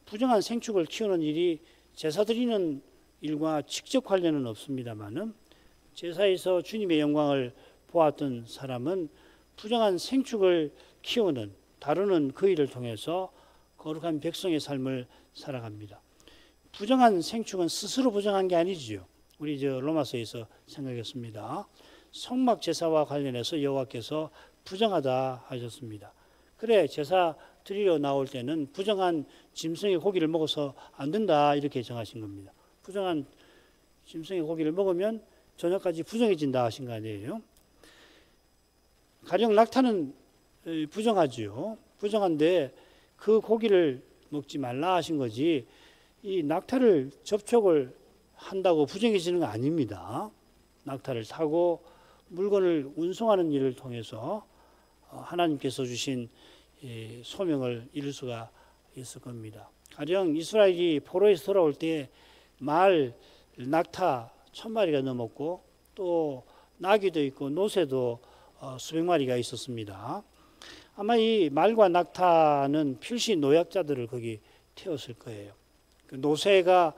[SPEAKER 1] 부정한 생축을 키우는 일이 제사 드리는 일과 직접 관련은 없습니다만은 제사에서 주님의 영광을 보았던 사람은 부정한 생축을 다루는 그 일을 통해서 거룩한 백성의 삶을 살아갑니다. 부정한 생축은 스스로 부정한 게 아니지요. 우리 로마서에서 생각했습니다. 성막 제사와 관련해서 여호와께서 부정하다 하셨습니다. 그래, 제사 드리러 나올 때는 부정한 짐승의 고기를 먹어서 안 된다 이렇게 정하신 겁니다. 부정한 짐승의 고기를 먹으면 저녁까지 부정해진다 하신 거 아니에요? 가령 낙타는 부정하지요. 부정한데 그 고기를 먹지 말라 하신 거지, 이 낙타를 접촉을 한다고 부정해지는 거 아닙니다. 낙타를 타고 물건을 운송하는 일을 통해서 하나님께서 주신 소명을 이룰 수가 있을 겁니다. 가령 이스라엘이 포로에서 돌아올 때 낙타 1000마리가 넘었고 또 나귀도 있고 노새도 수백 마리가 있었습니다. 아마 이 말과 낙타는 필시 노약자들을 거기 태웠을 거예요. 그 노새가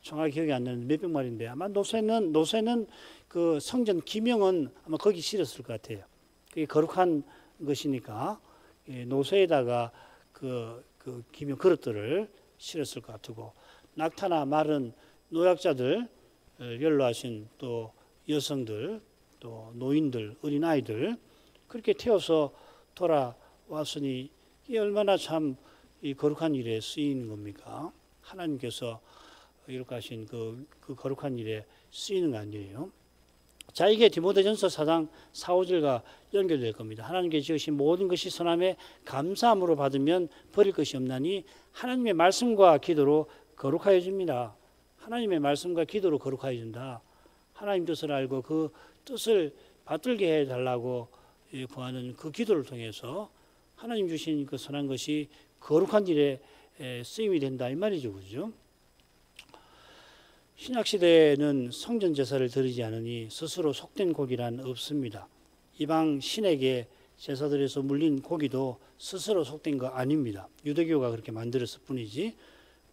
[SPEAKER 1] 정확히 기억이 안 나는데 몇백 마리인데, 아마 노새는 그 성전 기명은 아마 거기 실었을 것 같아요. 그게 거룩한 것이니까 노새에다가 그 기명 그릇들을 실었을 것 같고, 낙타나 말은 노약자들, 연로하신 또 여성들, 또 노인들, 어린아이들 그렇게 태워서 돌아왔으니 이게 얼마나 참 이 거룩한 일에 쓰이는 겁니까? 하나님께서 이렇게 하신 그 거룩한 일에 쓰이는 거 아니에요? 자, 이게 디모데전서 4장 4, 5절과 연결될 겁니다. 하나님께 지으신 모든 것이 선함에 감사함으로 받으면 버릴 것이 없나니 하나님의 말씀과 기도로 거룩하여 줍니다. 하나님의 말씀과 기도로 거룩하여 준다. 하나님 뜻을 알고 그 뜻을 받들게 해달라고 구하는 그 기도를 통해서 하나님 주신 그 선한 것이 거룩한 일에 쓰임이 된다 이 말이죠. 그죠? 신약시대에는 성전 제사를 드리지 않으니 스스로 속된 고기란 없습니다. 이방 신에게 제사드려서 물린 고기도 스스로 속된 거 아닙니다. 유대교가 그렇게 만들었을 뿐이지,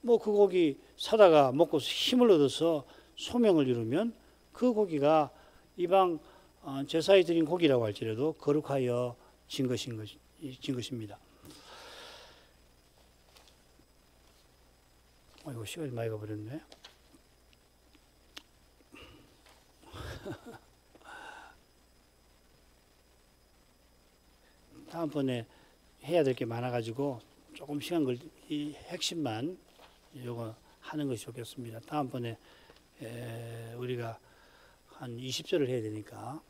[SPEAKER 1] 뭐 그 고기 사다가 먹고 힘을 얻어서 소명을 이루면 그 고기가 이방 제사에 드린 고기라고 할지라도 거룩하여 진 것입니다. 이거 시간이 많이 가버렸네. 다음번에 해야 될 게 많아가지고 조금 시간 이 핵심만 요거 하는 것이 좋겠습니다. 다음번에 우리가 한 20절을 해야 되니까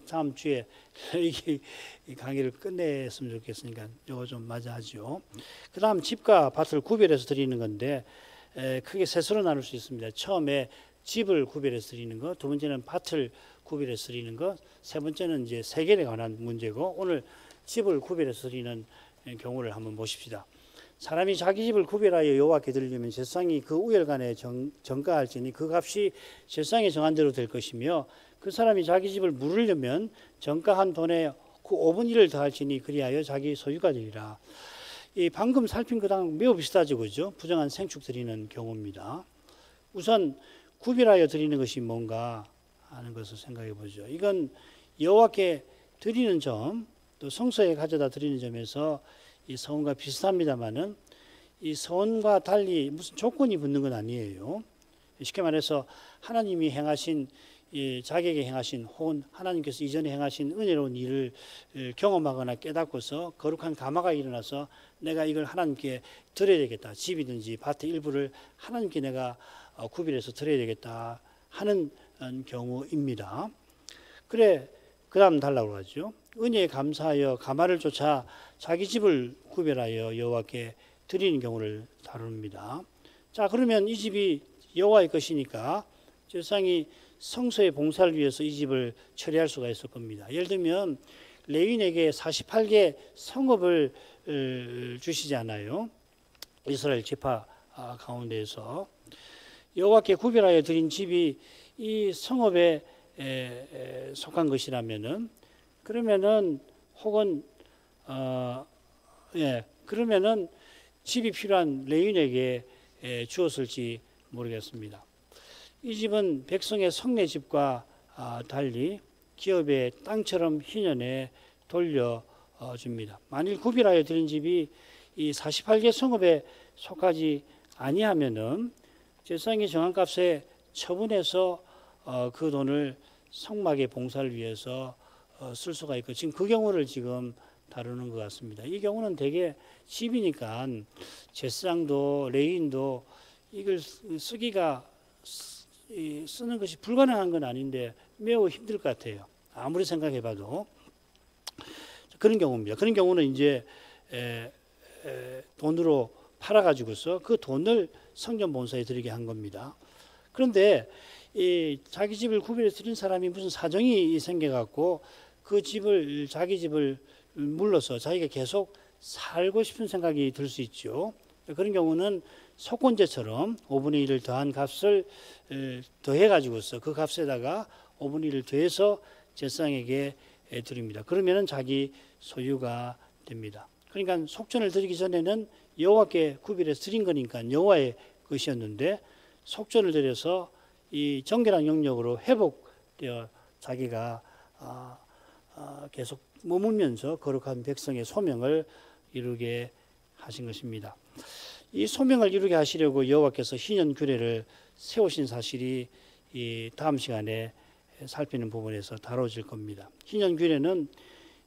[SPEAKER 1] 다음 주에 이 강의를 끝냈으면 좋겠으니까 요거 좀 맞이하죠. 그 다음 집과 밭을 구별해서 드리는 건데 크게 셋으로 나눌 수 있습니다. 처음에 집을 구별해서 드리는 것, 두 번째는 밭을 구별해서 드리는 것, 세 번째는 이제 세겔에 관한 문제고, 오늘 집을 구별해서 드리는 경우를 한번 보십시다. 사람이 자기 집을 구별하여 여호와께 드리려면 제사장이 그 우열간에 정가할지니 그 값이 제사장이 정한 대로 될 것이며, 그 사람이 자기 집을 물으려면 정가한 돈에 그 5분 1을 더할지니 그리하여 자기 소유가 되리라. 이 방금 살핀 거랑 매우 비슷하죠, 그죠? 부정한 생축 드리는 경우입니다. 우선 구별하여 드리는 것이 뭔가 하는 것을 생각해 보죠. 이건 여호와께 드리는 점, 또 성소에 가져다 드리는 점에서 이 서원과 비슷합니다만은 이 서원과 달리 무슨 조건이 붙는 건 아니에요. 쉽게 말해서 하나님이 행하신 자기에게 행하신 혹은 하나님께서 이전에 행하신 은혜로운 일을 경험하거나 깨닫고서 거룩한 감화가 일어나서 내가 이걸 하나님께 드려야 되겠다. 집이든지 밭의 일부를 하나님께 내가 구별해서 드려야 되겠다 하는 경우입니다. 그래, 그 다음 달라고 하죠. 은혜에 감사하여 감화를 쫓아 자기 집을 구별하여 여호와께 드리는 경우를 다룹니다. 자, 그러면 이 집이 여호와의 것이니까 제사장이 성소의 봉사를 위해서 이 집을 처리할 수가 있을 겁니다. 예를 들면 레위인에게 48개 성읍을 주시지 않아요? 이스라엘 지파 가운데에서 여호와께 구별하여 드린 집이 이 성읍에 속한 것이라면은, 그러면은 혹은 그러면은 집이 필요한 레위인에게 주었을지 모르겠습니다. 이 집은 백성의 성내 집과 달리 기업의 땅처럼 희년에 돌려줍니다. 만일 구별하여 드린 집이 이 48개 성읍에 속하지 아니하면은 제사장이 정한 값에 처분해서 그 돈을 성막의 봉사를 위해서 쓸 수가 있고, 지금 그 경우를 지금 다루는 것 같습니다. 이 경우는 대개 집이니까 제사장도 레위인도 이걸 쓰기가 쓰는 것이 불가능한 건 아닌데 매우 힘들 것 같아요. 아무리 생각해봐도 그런 경우입니다. 그런 경우는 이제 돈으로 팔아가지고서 그 돈을 성전 본사에 드리게 한 겁니다. 그런데 자기 집을 구별해서 드린 사람이 무슨 사정이 생겨갖고 그 집을 자기 집을 물러서 자기가 계속 살고 싶은 생각이 들 수 있죠. 그런 경우는 속건제처럼 5분의 1을 더한 값을 더해가지고서 그 값에다가 5분의 1을 더해서 제사장에게 드립니다. 그러면은 자기 소유가 됩니다. 그러니까 속전을 드리기 전에는 여호와께 구별해서 드린 거니까 여호와의 것이었는데 속전을 드려서 이 정결한 영역으로 회복되어 자기가 계속 머물면서 거룩한 백성의 소명을 이루게 하신 것입니다. 이 소명을 이루게 하시려고 여호와께서 희년 규례를 세우신 사실이 이 다음 시간에 살피는 부분에서 다뤄질 겁니다. 희년 규례는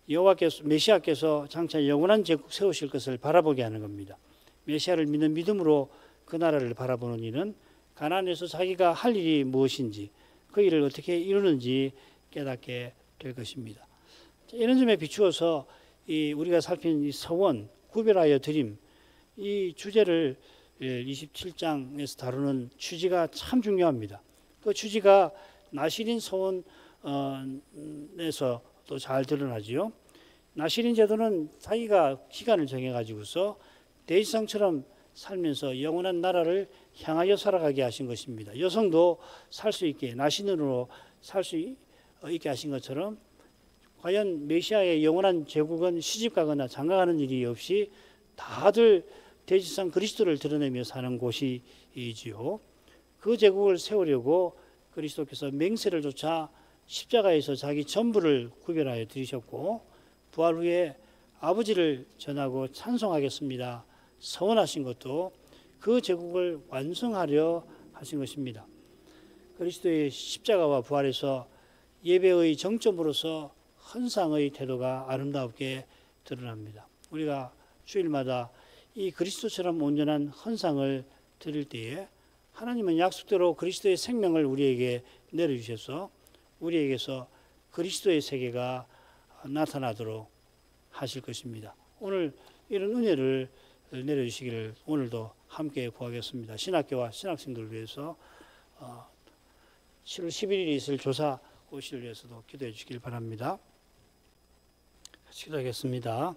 [SPEAKER 1] 여호와께서 메시아께서 장차 영원한 제국 세우실 것을 바라보게 하는 겁니다. 메시아를 믿는 믿음으로 그 나라를 바라보는 이는 가나안에서 자기가 할 일이 무엇인지 그 일을 어떻게 이루는지 깨닫게 될 것입니다. 이런 점에 비추어서 우리가 살핀 이 서원 구별하여 드림 이 주제를 27장에서 다루는 취지가 참 중요합니다. 그 취지가 나실인 서원에서 또 잘 드러나지요. 나실인 제도는 자기가 기간을 정해가지고서 대지상처럼 살면서 영원한 나라를 향하여 살아가게 하신 것입니다. 여성도 살 수 있게 나신으로 살 수 있게 하신 것처럼 과연 메시아의 영원한 제국은 시집가거나 장가가는 일이 없이 다들 대지상 그리스도를 드러내며 사는 곳이지요. 그 제국을 세우려고 그리스도께서 맹세를 조차 십자가에서 자기 전부를 구별하여 드리셨고 부활 후에 아버지를 전하고 찬송하겠습니다. 서원하신 것도 그 제국을 완성하려 하신 것입니다. 그리스도의 십자가와 부활에서 예배의 정점으로서 헌상의 태도가 아름답게 드러납니다. 우리가 주일마다 이 그리스도처럼 온전한 헌상을 드릴 때에 하나님은 약속대로 그리스도의 생명을 우리에게 내려주셔서 우리에게서 그리스도의 세계가 나타나도록 하실 것입니다. 오늘 이런 은혜를 내려주시기를 오늘도 함께 구하겠습니다. 신학교와 신학생들을 위해서 7월 11일에 있을 조사 고시를 위해서도 기도해 주시길 바랍니다. 기도하겠습니다.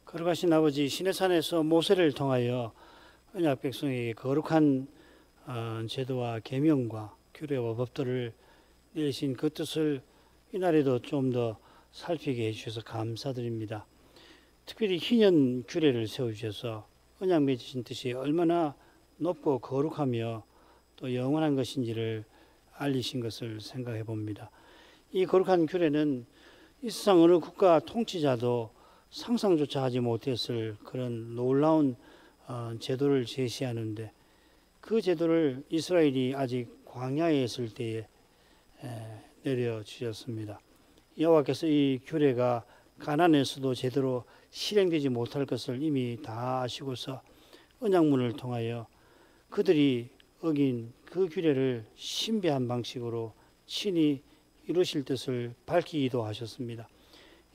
[SPEAKER 1] 거룩하신 아버지, 시내산에서 모세를 통하여 언약 백성에게 거룩한 제도와 계명과 규례와 법도를 내리신 그 뜻을 이날에도 좀 더 살피게 해주셔서 감사드립니다. 특별히 희년 규례를 세워주셔서 언약 맺으신 뜻이 얼마나 높고 거룩하며 또 영원한 것인지를 알리신 것을 생각해 봅니다. 이 거룩한 규례는 이 세상 어느 국가 통치자도 상상조차 하지 못했을 그런 놀라운 제도를 제시하는데 그 제도를 이스라엘이 아직 광야에 있을 때에 내려주셨습니다. 여호와께서 이 규례가 가나안에서도 제대로 실행되지 못할 것을 이미 다 아시고서 언약문을 통하여 그들이 어긴 그 규례를 신비한 방식으로 친히 이루실 뜻을 밝히기도 하셨습니다.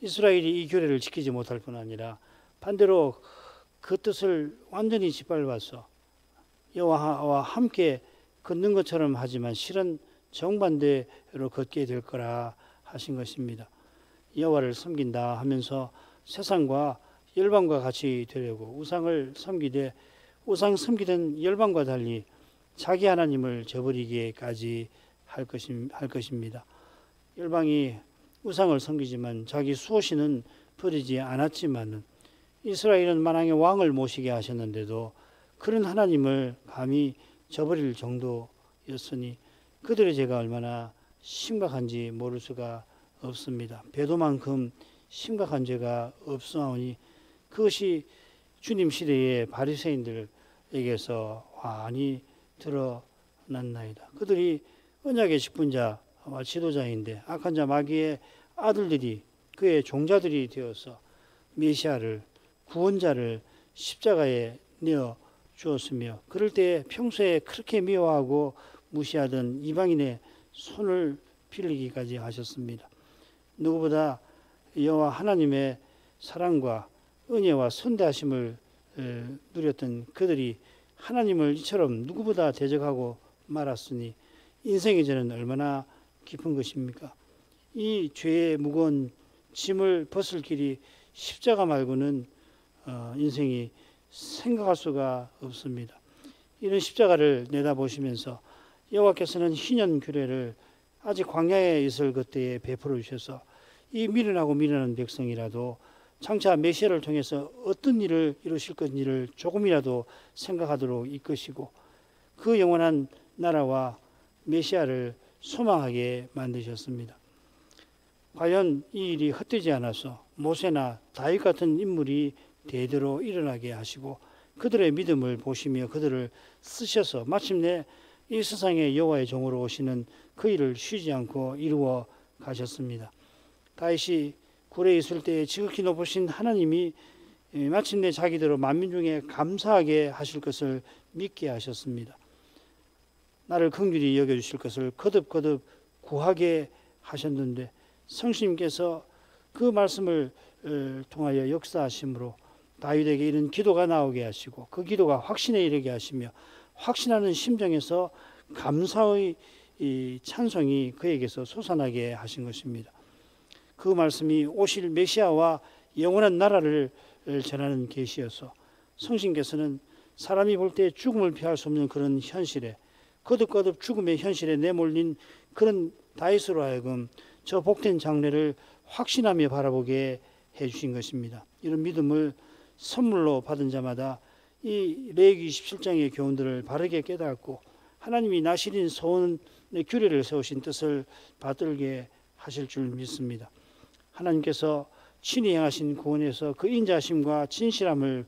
[SPEAKER 1] 이스라엘이 이 규례를 지키지 못할 뿐 아니라 반대로 그 뜻을 완전히 짓밟아서 여호와와 함께 걷는 것처럼 하지만 실은 정반대로 걷게 될 거라 하신 것입니다. 여호와를 섬긴다 하면서 세상과 열방과 같이 되려고 우상을 섬기되 우상 섬기던 열방과 달리 자기 하나님을 저버리기까지 할 것입니다. 열방이 우상을 섬기지만 자기 수호신은 버리지 않았지만 이스라엘은 만왕의 왕을 모시게 하셨는데도 그런 하나님을 감히 저버릴 정도였으니 그들의 죄가 얼마나 심각한지 모를 수가 없습니다. 배도만큼 심각한 죄가 없사오니 그것이 주님 시대의 바리새인들에게서 많이 드러났나이다. 그들이 언약의 직분자와 지도자인데 악한 자 마귀의 아들들이 그의 종자들이 되어서 메시아를 구원자를 십자가에 내어 주었으며 그럴 때 평소에 그렇게 미워하고 무시하던 이방인의 손을 빌리기까지 하셨습니다. 누구보다 여호와 하나님의 사랑과 은혜와 선대하심을 누렸던 그들이 하나님을 이처럼 누구보다 대적하고 말았으니 인생의 죄는 얼마나 깊은 것입니까? 이 죄의 무거운 짐을 벗을 길이 십자가 말고는 인생이 생각할 수가 없습니다. 이런 십자가를 내다보시면서 여호와께서는 희년 규례를 아직 광야에 있을 그때에 베풀어 주셔서 이 미련하고 미련한 백성이라도 장차 메시아를 통해서 어떤 일을 이루실 것인지를 조금이라도 생각하도록 이끄시고 그 영원한 나라와 메시아를 소망하게 만드셨습니다. 과연 이 일이 헛되지 않아서 모세나 다윗 같은 인물이 대대로 일어나게 하시고 그들의 믿음을 보시며 그들을 쓰셔서 마침내 이 세상에 여호와의 종으로 오시는 그 일을 쉬지 않고 이루어 가셨습니다. 다윗이 굴에 있을 때에 지극히 높으신 하나님이 마침내 자기대로 만민 중에 감사하게 하실 것을 믿게 하셨습니다. 나를 긍휼히 여겨주실 것을 거듭거듭 구하게 하셨는데 성신님께서 그 말씀을 통하여 역사하심으로 다윗에게 이런 기도가 나오게 하시고 그 기도가 확신에 이르게 하시며 확신하는 심정에서 감사의 이 찬송이 그에게서 솟아나게 하신 것입니다. 그 말씀이 오실 메시아와 영원한 나라를 전하는 계시여서 성신께서는 사람이 볼 때 죽음을 피할 수 없는 그런 현실에 거듭거듭 죽음의 현실에 내몰린 그런 다윗으로 하여금 저 복된 장래를 확신하며 바라보게 해주신 것입니다. 이런 믿음을 선물로 받은 자마다 이 레위기 27장의 교훈들을 바르게 깨닫고 하나님이 나시린 소원의 규례를 세우신 뜻을 받들게 하실 줄 믿습니다. 하나님께서 친히 행하신 구원에서 그 인자심과 진실함을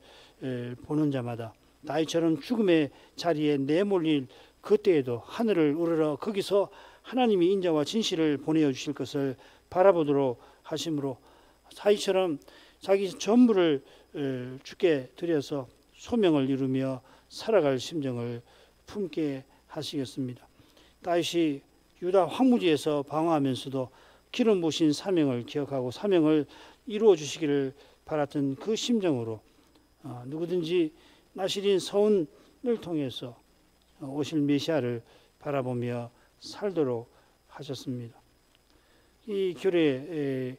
[SPEAKER 1] 보는 자마다 다윗처럼 죽음의 자리에 내몰릴 그때에도 하늘을 우러러 거기서 하나님이 인자와 진실을 보내어 주실 것을 바라보도록 하심으로 다윗처럼 자기 전부를 주께 드려서 소명을 이루며 살아갈 심정을 품게 하시겠습니다. 다윗이 유다 황무지에서 방황하면서도 기름 부으신 사명을 기억하고 사명을 이루어 주시기를 바랐던 그 심정으로 누구든지 나시린 서운을 통해서 오실 메시아를 바라보며 살도록 하셨습니다. 이 규례를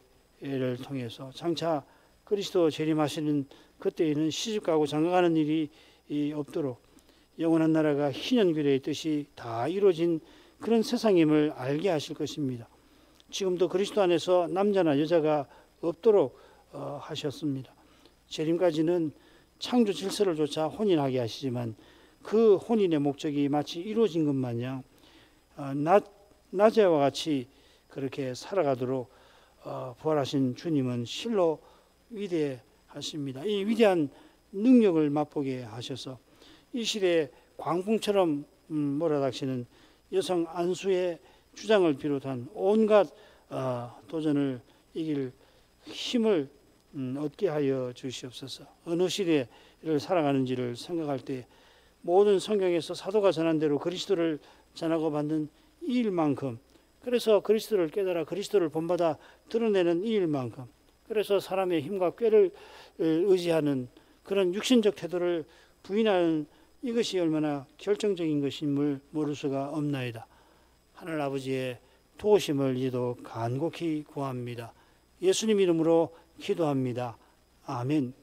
[SPEAKER 1] 통해서 장차 그리스도 재림하시는 그때에는 시집가고 장가가는 일이 없도록 영원한 나라가 희년 규례의 뜻이 다 이루어진 그런 세상임을 알게 하실 것입니다. 지금도 그리스도 안에서 남자나 여자가 없도록 하셨습니다. 재림까지는 창조 질서를 조차 혼인하게 하시지만 그 혼인의 목적이 마치 이루어진 것 마냥 낮에와 같이 그렇게 살아가도록 부활하신 주님은 실로 위대하십니다. 이 위대한 능력을 맛보게 하셔서 이 시대에 광풍처럼 몰아닥치는 여성 안수의 주장을 비롯한 온갖 도전을 이길 힘을 얻게 하여 주시옵소서. 어느 시대를 살아가는지를 생각할 때 모든 성경에서 사도가 전한 대로 그리스도를 전하고 받는 이 일만큼, 그래서 그리스도를 깨달아 그리스도를 본받아 드러내는 이 일만큼, 그래서 사람의 힘과 꾀를 의지하는 그런 육신적 태도를 부인하는 이것이 얼마나 결정적인 것임을 모를 수가 없나이다. 하늘 아버지의 도우심을 이제도 간곡히 구합니다. 예수님 이름으로 기도합니다. 아멘.